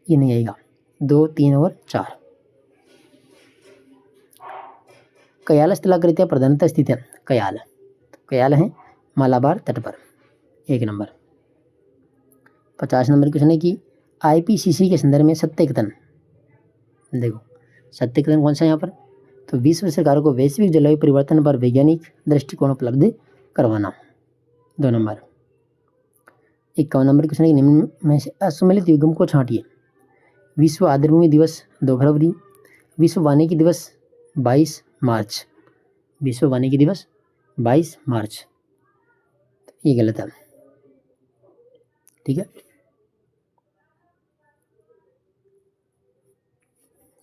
ये नहीं आएगा। 2, 3 और 4। कयाल स्थलाकृतियाँ प्रधानतः स्थित है। कयाल है मालाबार तट पर। 1 नंबर। 50 नंबर क्वेश्चन है कि IPCC के संदर्भ में सत्य कथन, देखो सत्य कथन कौन सा है यहाँ पर, तो विश्व सरकारों को वैश्विक जलवायु परिवर्तन पर वैज्ञानिक दृष्टिकोण उपलब्ध करवाना। 2 नंबर। 51 नंबर क्वेश्चन है कि निम्न में से असम्मिलित युग्म को छांटिए। विश्व आर्द्रभूमि दिवस 2 फरवरी, विश्व वानिकी दिवस 22 मार्च, विश्व वानिकी दिवस 22 मार्च, ये गलत है, ठीक है।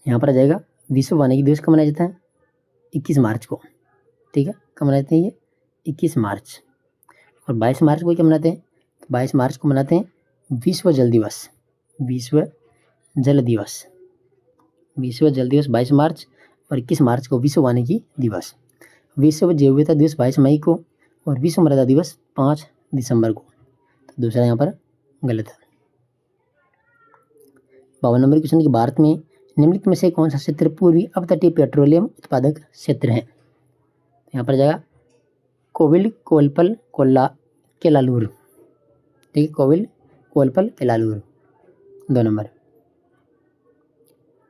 यहाँ पर आ जाएगा विश्व वानिकी दिवस कब मनाया जाता है, 21 मार्च को, ठीक है। कब मनाते हैं ये, 21 मार्च। और 22 मार्च को क्या मनाते हैं, 22 मार्च को मनाते हैं विश्व जल दिवस। विश्व जल दिवस, विश्व जल दिवस 22 मार्च, और 21 मार्च को विश्व वानिकी दिवस। विश्व जैव विविधता दिवस 22 मई को, और विश्व मृदा दिवस 5 दिसंबर को, तो दूसरा यहाँ पर गलत है। 52 नंबर क्वेश्चन कि भारत में निम्नलिखित में से कौन सा क्षेत्र पूर्वी अपतटीय पेट्रोलियम उत्पादक क्षेत्र है। यहाँ पर जाएगा कोविल, कोलपल, कोल्ला, केलालूर, ठीक है, कोविल, कोलपल, केलालूर। 2 नंबर।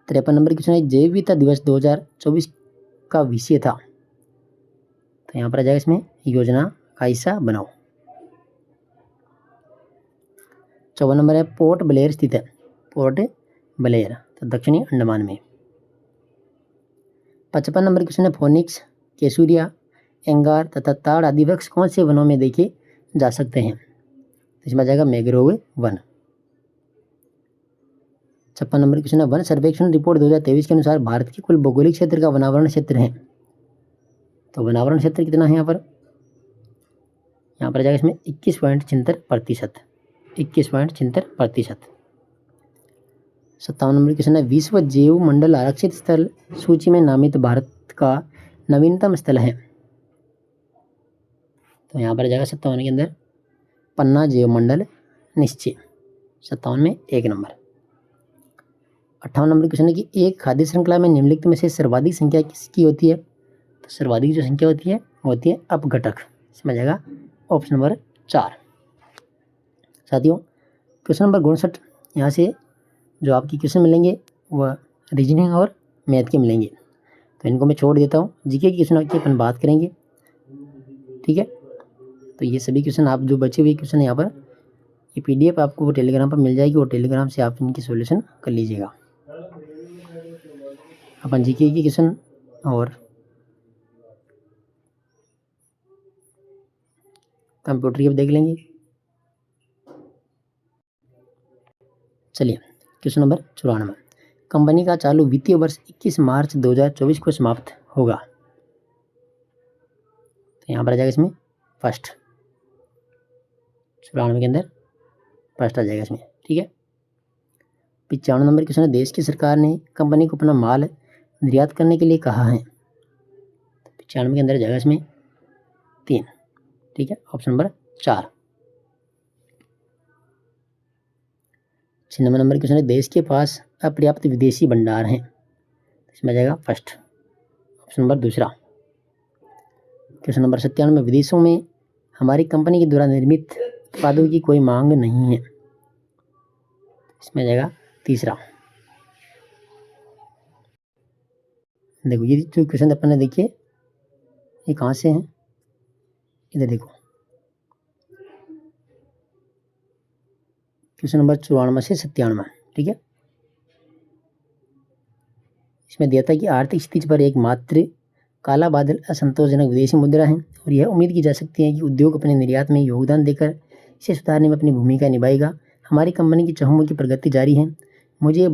53 नंबर क्वेश्चन है जैव विविधता दिवस 2024 का विषय था, तो यहाँ पर आ जाएगा इसमें योजना का हिस्सा बनाओ। 54 नंबर है पोर्ट ब्लेयर स्थित है। पोर्ट ब्लेयर तो दक्षिणी अंडमान में। 55 नंबर क्वेश्चन है फोनिक्स, केसूरिया, एंगार तथा ताड़ आदि वृक्ष कौन से वनों में देखे जा सकते हैं, इसमें आ जाएगा मैंग्रोव वन। 56 नंबर क्वेश्चन है वन सर्वेक्षण रिपोर्ट 2023 के अनुसार भारत के कुल भौगोलिक क्षेत्र का वनावरण क्षेत्र है, तो वनावरण क्षेत्र कितना है यहाँ पर, यहाँ पर आ जाएगा इसमें 21.76%, 21.76%। 57 नंबर क्वेश्चन है विश्व जैव मंडल आरक्षित स्थल सूची में नामित भारत का नवीनतम स्थल है, तो यहाँ पर आ जाएगा 57 के अंदर पन्ना जैव मंडल निश्चय। 57 में 1 नंबर। 58 नंबर क्वेश्चन है कि एक खाद्य श्रृंखला में निम्नलिखित में से सर्वाधिक संख्या किसकी होती है, तो सर्वाधिक जो संख्या होती है अपघटक, इसमें आ जाएगा ऑप्शन नंबर 4। साथियों क्वेश्चन नंबर 59, यहाँ से जो आपकी क्वेश्चन मिलेंगे वह रीजनिंग और मैथ के मिलेंगे, तो इनको मैं छोड़ देता हूँ। जीके के क्वेश्चन की अपन बात करेंगे, ठीक है। तो ये सभी क्वेश्चन आप जो बचे हुए क्वेश्चन यहाँ पर ये PDF आपको वो टेलीग्राम पर मिल जाएगी, और टेलीग्राम से आप इनकी सॉल्यूशन कर लीजिएगा। अपन जीके की क्वेश्चन और कंप्यूटर की देख लेंगे। चलिए क्वेश्चन नंबर 94, कंपनी का चालू वित्तीय वर्ष 21 मार्च 2024 को समाप्त होगा, तो यहाँ पर आ जाएगा इसमें फर्स्ट, 94 के अंदर फर्स्ट आ जाएगा इसमें, ठीक है। 95 नंबर क्वेश्चन है देश की सरकार ने कंपनी को अपना माल निर्यात करने के लिए कहा है, 95 के अंदर आ जाएगा इसमें 3, ठीक है, ऑप्शन नंबर 4। 96 नंबर क्वेश्चन है देश के पास अपर्याप्त विदेशी भंडार हैं, इसमें आ जाएगा first, option number 2। Question number 97 में विदेशों में हमारी कंपनी के द्वारा निर्मित उत्पादों की कोई मांग नहीं है, इसमें आ जाएगा 3। देखो ये जो क्वेश्चन अपन ने देखिए ये कहाँ से हैं, इधर देखो क्वेश्चन नंबर 94 से 97, ठीक है। इसमें दिया था कि आर्थिक स्थिति पर एकमात्र काला बादल असंतोषजनक विदेशी मुद्रा है, और यह उम्मीद की जा सकती है कि उद्योग अपने निर्यात में योगदान देकर इसे सुधारने में अपनी भूमिका निभाएगा। हमारी कंपनी की चहुमुखी प्रगति जारी है। मुझे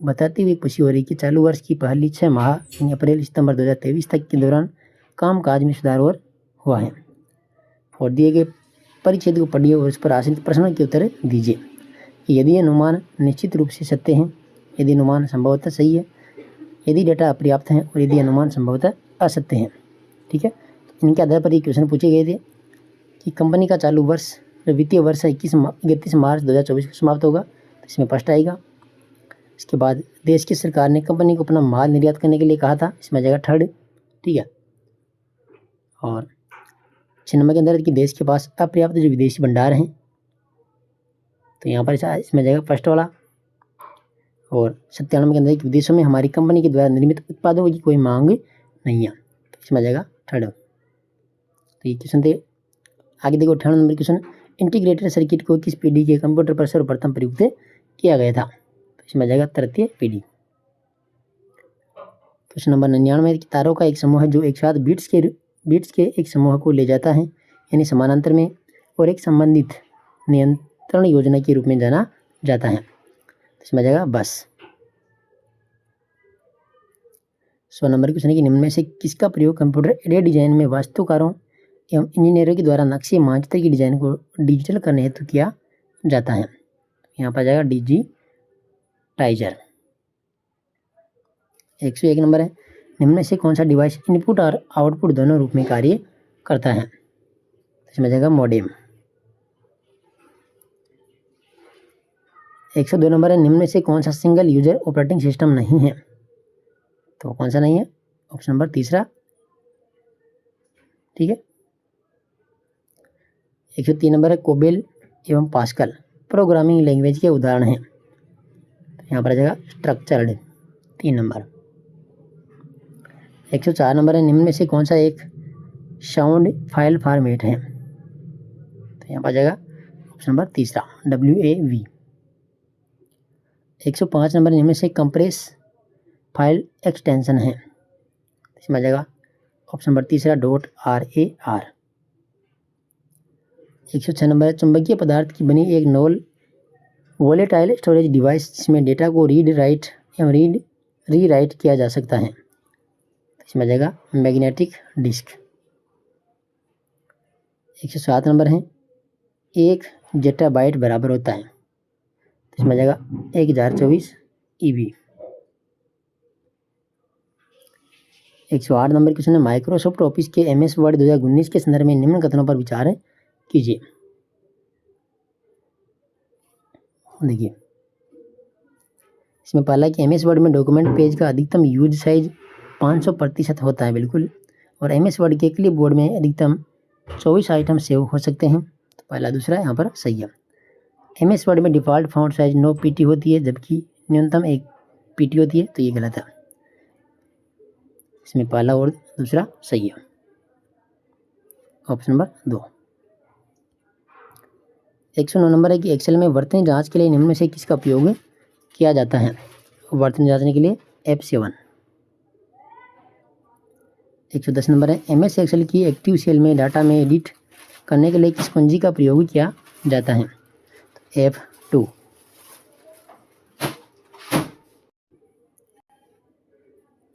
बताते हुए खुशी हो रही कि चालू वर्ष की पहली 6 माह यानी अप्रैल सितंबर 2023 तक के दौरान कामकाज में सुधार और हुआ है। और दिए गए परिच्छेद को पढ़िए और उस पर आश्रित प्रश्नों के उत्तर दीजिए। यदि अनुमान निश्चित रूप से सत्य हैं, यदि अनुमान संभवतः सही है, यदि डेटा अपर्याप्त हैं और यदि अनुमान संभवतः असत्य हैं। ठीक है, इनके आधार पर ये क्वेश्चन पूछे गए थे कि कंपनी का चालू वर्ष वित्तीय वर्ष 31 मार्च 2024 को समाप्त होगा, तो इसमें फर्स्ट आएगा। इसके बाद देश की सरकार ने कंपनी को अपना माल निर्यात करने के लिए कहा था, इसमें आ जाएगा थर्ड। ठीक है, और 6 नंबर के अंदर कि देश के पास अपर्याप्त जो विदेशी भंडार हैं, तो यहाँ पर इसमें जाएगा फर्स्ट वाला। और 97 के अंदर कि विदेशों में हमारी कंपनी के द्वारा निर्मित उत्पादों की कोई मांग नहीं है, तो इसमें जाएगा थर्ड। तो ये क्वेश्चन थे। आगे देखो 98 नंबर क्वेश्चन, इंटीग्रेटेड सर्किट को किस पीढ़ी के कंप्यूटर पर सर्वप्रथम प्रयुक्त किया गया था, तो इसमें जाएगा तृतीय पीढ़ी। क्वेश्चन नंबर 99, तारों का एक समूह है जो एक साथ बीट्स के एक समूह को ले जाता है, यानी समानांतर में, और एक संबंधित नियंत्रण योजना के रूप में जाना जाता है, तो इसमें जाएगा बस। 100 नंबर क्वेश्चन है कि निम्न में से किसका प्रयोग कंप्यूटर एडेड डिजाइन में वास्तुकारों एवं इंजीनियरों के द्वारा नक्शे मानचित्र की डिजाइन को डिजिटल करने हेतु किया जाता है, यहाँ पर जाएगा डिजिटाइजर। 101 नंबर है, निम्न में से कौन सा डिवाइस इनपुट और आउटपुट दोनों रूप में कार्य करता है, इसमें जाएगा मॉडेम। 102 नंबर है, निम्न में से कौन सा सिंगल यूजर ऑपरेटिंग सिस्टम नहीं है, तो कौन सा नहीं है, ऑप्शन नंबर तीसरा। ठीक है, 103 नंबर है, कोबेल एवं पास्कल प्रोग्रामिंग लैंग्वेज के उदाहरण हैं, यहाँ पर आ जाएगा स्ट्रक्चर्ड, 3 नंबर। 104 नंबर है, निम्न में से कौन सा एक साउंड फाइल फॉर्मेट है, तो यहाँ पर आ जाएगा ऑप्शन नंबर तीसरा, WAV। 105 नंबर, निम्न में से कंप्रेस फाइल एक्सटेंशन है, इसमें आ जाएगा ऑप्शन नंबर तीसरा, .RAR। 106 नंबर है, चुंबकीय पदार्थ की बनी एक नॉन वोलेटाइल स्टोरेज डिवाइस जिसमें डेटा को रीड राइट एवं री राइट किया जा सकता है, इसमें आ जाएगा मैग्नेटिक डिस्क। 107 नंबर है, 1 जेटाबाइट बराबर होता है, इसमें आ जाएगा 1024 EB। 108 नंबर क्वेश्चन है, माइक्रोसॉफ्ट ऑफिस के MS वर्ड 2019 के संदर्भ में निम्न कथनों पर विचार कीजिए। देखिए, इसमें पहला कि MS वर्ड में डॉक्यूमेंट पेज का अधिकतम यूज साइज 500% होता है, बिल्कुल, और MS वर्ड के क्लिपबोर्ड में अधिकतम 24 आइटम सेव हो सकते हैं, तो पहला दूसरा यहाँ पर सही है। MS वर्ड में डिफ़ॉल्ट फॉन्ट साइज 9 PT होती है, जबकि न्यूनतम 1 PT होती है, तो ये गलत है, इसमें पहला और दूसरा सही है, ऑप्शन नंबर 2। 109 नंबर है कि एक्सेल में वर्तनी जांच के लिए निम्न में से किसका उपयोग किया जाता है, वर्तनी जांचने के लिए F7। 110 नंबर है, MS एक्सेल की एक्टिव सेल में डाटा में एडिट करने के लिए किस कुंजी का प्रयोग किया जाता है, तो F2।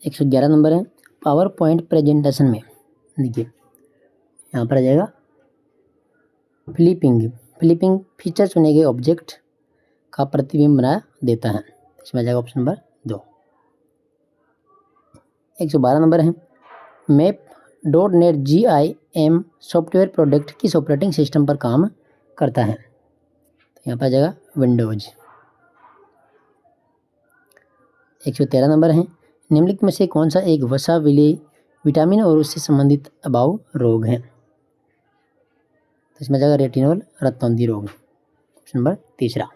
111 नंबर है, पावर पॉइंट प्रेजेंटेशन में, देखिए यहाँ पर आ जाएगा फ्लिपिंग फीचर चुने गए ऑब्जेक्ट का प्रतिबिंब बना देता है, इसमें आ जाएगा ऑप्शन नंबर 2। 112 नंबर है, मैप.NET GIM सॉफ्टवेयर प्रोडक्ट किस ऑपरेटिंग सिस्टम पर काम करता है, तो यहाँ पर आ जाएगा विंडोज। 113 नंबर है, निम्नलिखित में से कौन सा एक वसा विटामिन और उससे संबंधित अभाव रोग है, तो इसमें जाएगा रेटिनोल रक्तौंधी रोग, ऑप्शन नंबर तीसरा।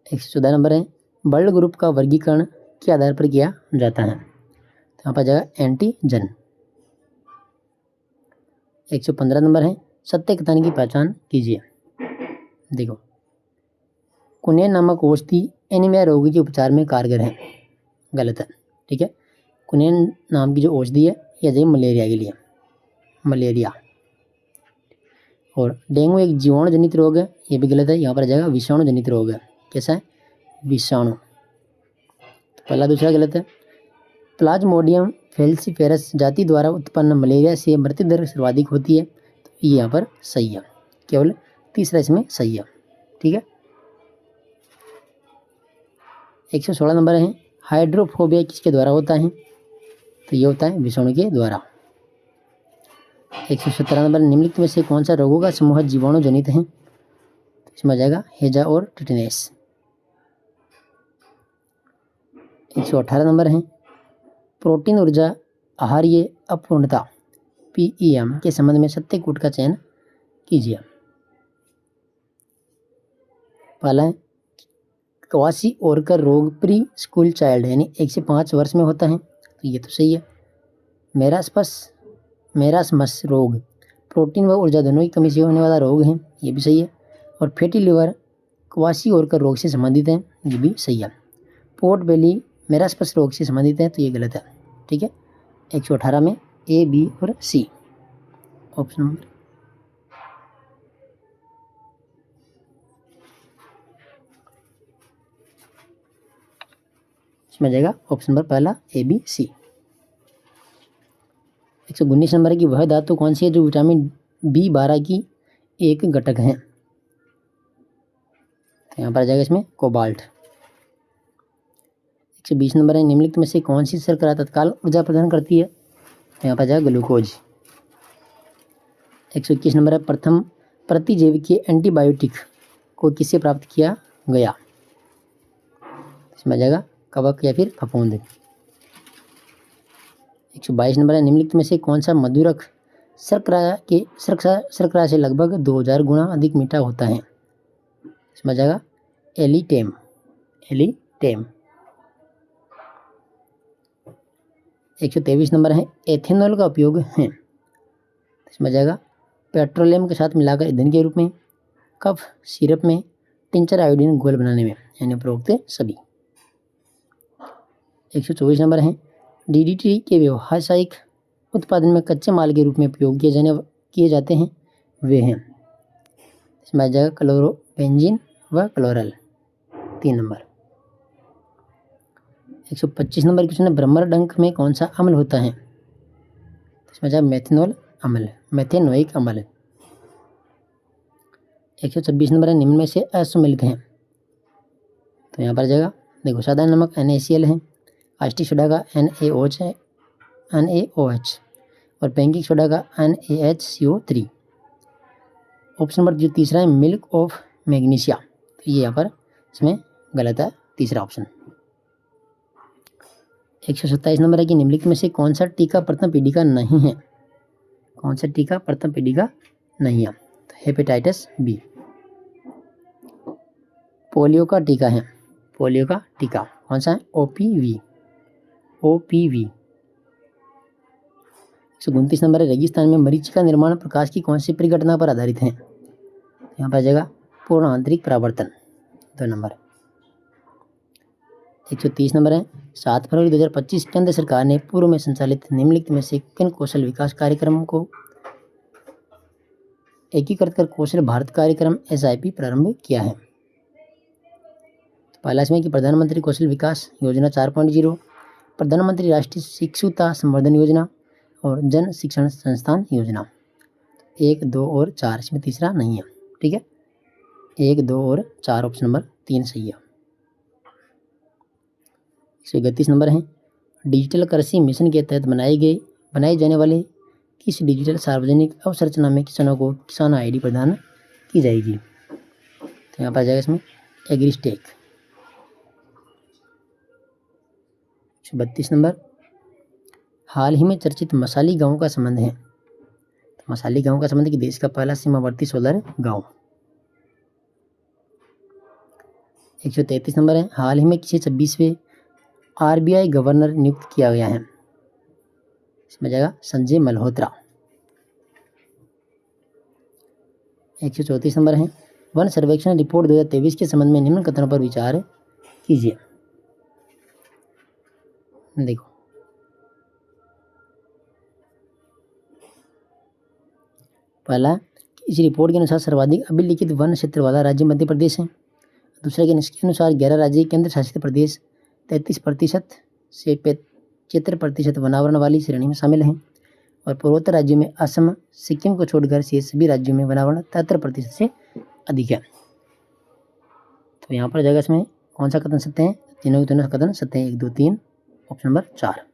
114 नंबर है, ब्लड ग्रुप का वर्गीकरण के आधार पर किया जाता है, तो यहाँ पर जाएगा एंटीजन। 115 नंबर है, सत्य कथन की पहचान कीजिए। देखो, कुनेन नामक औषधि एनीमिया रोगी के उपचार में कारगर है, गलत है। ठीक है, कुनेन नाम की जो औषधि है यह जाएगी मलेरिया के लिए, मलेरिया। और डेंगू एक जीवाणु जनित रोग है, ये भी गलत है, यहाँ पर आ जाएगा विषाणु जनित रोग है। कैसा है, विषाणु, तो पहला दूसरा गलत है। प्लाज्मोडियम फेल्सीफेरस जाति द्वारा उत्पन्न मलेरिया से मृत्यु दर सर्वाधिक होती है, तो ये यहाँ पर सही है, केवल तीसरा इसमें सही है। ठीक है। 116 नंबर है, हाइड्रोफोबिया किसके द्वारा होता है? तो ये होता है विषाणु के द्वारा। 117 नंबर, निम्नलिखित में से कौन सा रोगों का समूह जीवाणु जनित है? तो इसमें आ जाएगा हैजा और टिटेनस। 118 नंबर है, प्रोटीन ऊर्जा आहार्य अपूर्णता PEM के संबंध में सत्य कूट का चयन कीजिए। पहला है क्वासी ओरकर रोग प्री स्कूल चाइल्ड यानी 1 से 5 वर्ष में होता है, तो ये तो सही है। मेरास्मस रोग प्रोटीन व ऊर्जा दोनों की कमी से होने वाला रोग है, ये भी सही है। और फैटी लिवर क्वासी ओरकर रोग से संबंधित है, ये भी सही है। पोर्ट बेली मेरास्मस रोग से संबंधित है, तो ये गलत है। ठीक है। 118 में A, B और C ऑप्शन नंबर। इसमें जाएगा ऑप्शन नंबर पहला A, B, C। 119 नंबर है कि वह धातु कौन सी है जो विटामिन B12 की एक घटक है? तो यहाँ पर आ जाएगा इसमें कोबाल्ट। 120 नंबर है, निम्नलिखित में से कौन सी शर्करा तत्काल ऊर्जा प्रदान करती है? तो यहाँ पर जाएगा ग्लूकोज। 121 नंबर है, प्रथम प्रतिजैविकीय एंटीबायोटिक को किससे प्राप्त किया गया? इसमें आ जाएगा कवक या फिर फफूंद। 122 नंबर है, निम्नलिखित में से कौन सा मधुरक शर्करा से लगभग 2000 गुना अधिक मीठा होता है? इसमें आ जाएगा एलिटेम। 123 नंबर है, एथेनॉल का उपयोग है, इसमें आ जाएगा पेट्रोलियम के साथ मिलाकर ईंधन के रूप में, कफ सिरप में, टिंचर आयोडीन घोल बनाने में, यानी उपरोक्त सभी। 124 नंबर है, DDT के व्यावसायिक उत्पादन में कच्चे माल के रूप में उपयोग किए जाते हैं वे हैं। इसमें आ जाएगा क्लोरोबेंजीन व क्लोरल। 3 नंबर। 125 नंबर क्वेश्चन है, ब्रह्मरडंक में कौन सा अम्ल होता है? इसमें जाएगा मेथेनोइक अम्ल। 126 नंबर है, निम्न में से असम्मिलित हैं, तो यहाँ पर जाएगा देखो साधारण नमक NaCl है, कास्टिक सोडा का NaOH है, NaOH और बेकिंग सोडा का NaHCO3। ऑप्शन नंबर जो तीसरा है मिल्क ऑफ मैग्नीशिया, तो ये यहाँ पर इसमें गलत है, तीसरा ऑप्शन। 127 नंबर है कि निम्नलिखित में से कौन सा टीका प्रथम पीढ़ी का नहीं है? कौन सा टीका प्रथम पीढ़ी का नहीं है? तो हेपेटाइटिस B। पोलियो का टीका है, पोलियो का टीका कौन सा है? OPV। 129 नंबर है, रेगिस्तान में मरीचिका का निर्माण प्रकाश की कौन सी परिघटना पर आधारित है? यहाँ पर आ जाएगा पूर्ण आंतरिक परावर्तन। 2 नंबर। 130 नंबर है, 7 फरवरी 2025 केंद्र सरकार ने पूर्व में संचालित निम्नलिखित में से किन कौशल विकास कार्यक्रम को एकीकृत कर कौशल भारत कार्यक्रम SIP प्रारंभ किया है? तो पहला इसमें कि प्रधानमंत्री कौशल विकास योजना 4.0, प्रधानमंत्री राष्ट्रीय शिक्षुता संवर्धन योजना और जन शिक्षण संस्थान योजना। 1, 2 और 4, इसमें तीसरा नहीं है। ठीक है। 1, 2 और 4 ऑप्शन नंबर 3 सही है। 131 नंबर है, डिजिटल कृषि मिशन के तहत बनाई जाने वाले किस डिजिटल सार्वजनिक अवसंरचना में किसानों को किसान ID प्रदान की जाएगी? तो यहाँ पर आ जाएगा इसमें एग्रीस्टेक। 132 नंबर, हाल ही में चर्चित मसाली गांव का संबंध है, तो मसाली गांव का संबंध कि देश का पहला सीमावर्ती सोलर गांव। 133 नंबर है, हाल ही में किसी 26वें RBI गवर्नर नियुक्त किया गया है? इसमें जाएगा संजय मल्होत्रा। 134 नंबर है, वन सर्वेक्षण रिपोर्ट 2023 के संबंध में निम्न कथनों पर विचार कीजिए। देखो पहला, इस रिपोर्ट के अनुसार सर्वाधिक अभिलिखित वन क्षेत्र वाला राज्य मध्य प्रदेश है। दूसरे के अनुसार 11 राज्य केंद्र शासित प्रदेश 33% से 75% वनावरण वाली श्रेणी में शामिल हैं और पूर्वोत्तर राज्यों में असम, सिक्किम को छोड़कर शेष सभी राज्यों में वनावरण 73% से अधिक है। तो यहाँ पर जगह इसमें कौन सा कथन सत्य है? तीनों के तीनों कथन सत्य हैं, 1 2 3, ऑप्शन नंबर 4।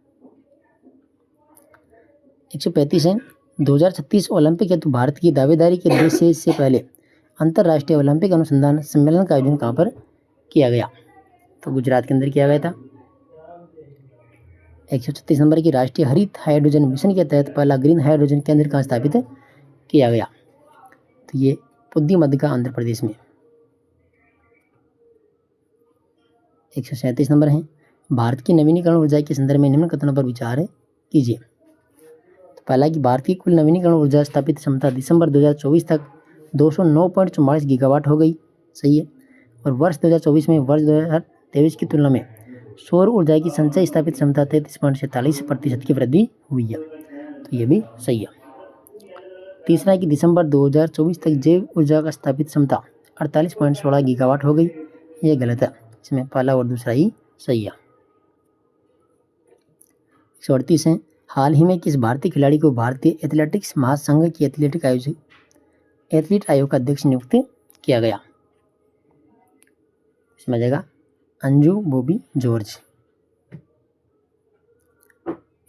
135 है, 2036 ओलंपिक हेतु भारत की दावेदारी के उद्देश्य से पहले अंतर्राष्ट्रीय ओलंपिक अनुसंधान सम्मेलन का आयोजन कहाँ पर किया गया? तो गुजरात के अंदर किया गया था। 136 नंबर की राष्ट्रीय हरित हाइड्रोजन मिशन के तहत पहला ग्रीन हाइड्रोजन केंद्र कहाँ स्थापित किया गया? तो ये पुद्दीमद्का आंध्र प्रदेश में। 137 नंबर है, भारत की नवीनीकरण ऊर्जा के संदर्भ में निम्न कथनों पर विचार कीजिए। तो पहला कि भारत की कुल नवीनीकरण ऊर्जा स्थापित क्षमता दिसंबर 2024 तक 209.44 गीगावाट हो गई, सही है। और वर्ष 2024 में वर्ष 2023 की तुलना में सौर ऊर्जा की संचय स्थापित क्षमता 33.46% की वृद्धि हुई है, तो ये भी सही है। तीसरा है कि दिसंबर 2024 तक जैव ऊर्जा का स्थापित क्षमता 48.16 गीगावाट हो गई, ये गलत है, इसमें पहला और दूसरा ही सही है। 138 है, हाल ही में किस भारतीय खिलाड़ी को भारतीय एथलेटिक्स महासंघ की एथलीट आयोग का अध्यक्ष नियुक्त किया गया? इसमें आ जाएगा अंजू बॉबी जॉर्ज।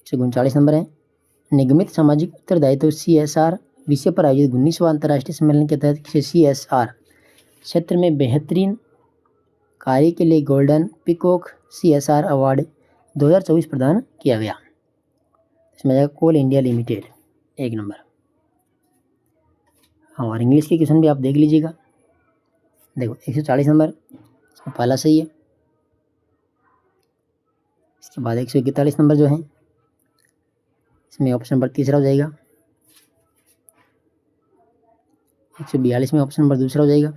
139 नंबर है, निगमित सामाजिक उत्तरदायित्व CSR विषय पर आयोजित 19वां अंतर्राष्ट्रीय सम्मेलन के तहत CSR क्षेत्र में बेहतरीन कार्य के लिए गोल्डन पिकॉक CSR अवार्ड 2024 प्रदान किया गया। इसमें जाएगा कोल इंडिया लिमिटेड, 1 नंबर। और इंग्लिश के क्वेश्चन भी आप देख लीजिएगा। देखो 140 नंबर, इसमें पहला सही है। इसके बाद 141 नंबर जो है, इसमें ऑप्शन नंबर तीसरा हो जाएगा। 142 में ऑप्शन नंबर दूसरा हो जाएगा।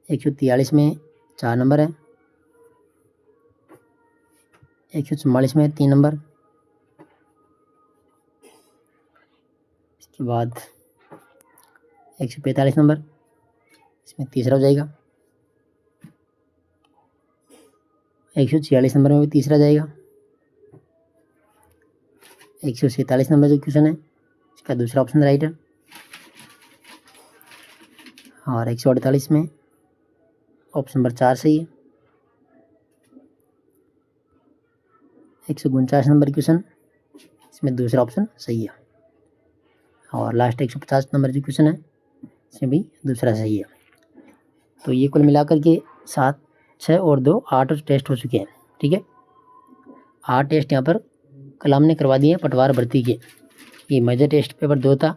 143 में 4 नंबर है। 144 में 3 नंबर। इसके बाद 145 नंबर, इसमें तीसरा हो जाएगा। 146 नंबर में भी तीसरा जाएगा। 147 नंबर जो क्वेश्चन है, इसका दूसरा ऑप्शन राइट है। और 148 में ऑप्शन नंबर 4 सही है। 149 नंबर क्वेश्चन, इसमें दूसरा ऑप्शन सही है। और लास्ट 150 नंबर जो क्वेश्चन है, इसमें भी दूसरा सही है। तो ये कुल मिलाकर के 7, 6 और 2 8 टेस्ट हो चुके हैं, ठीक है। 8 टेस्ट यहाँ पर कलाम ने करवा दिए हैं पटवार भर्ती के। ये मेजर टेस्ट पेपर 2 था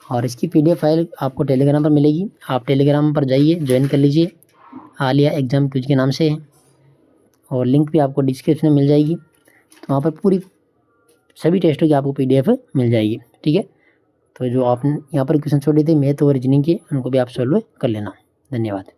और इसकी PDF फाइल आपको टेलीग्राम पर मिलेगी। आप टेलीग्राम पर जाइए, ज्वाइन कर लीजिए, आलिया एग्जाम क्विज के नाम से है, और लिंक भी आपको डिस्क्रिप्शन में मिल जाएगी। तो वहाँ पर पूरी सभी टेस्टों की आपको PDF मिल जाएगी, ठीक है। तो जो आपने यहाँ पर क्वेश्चन छोड़े थे मैथ और रीजनिंग के, उनको भी आप सॉल्व कर लेना। धन्यवाद।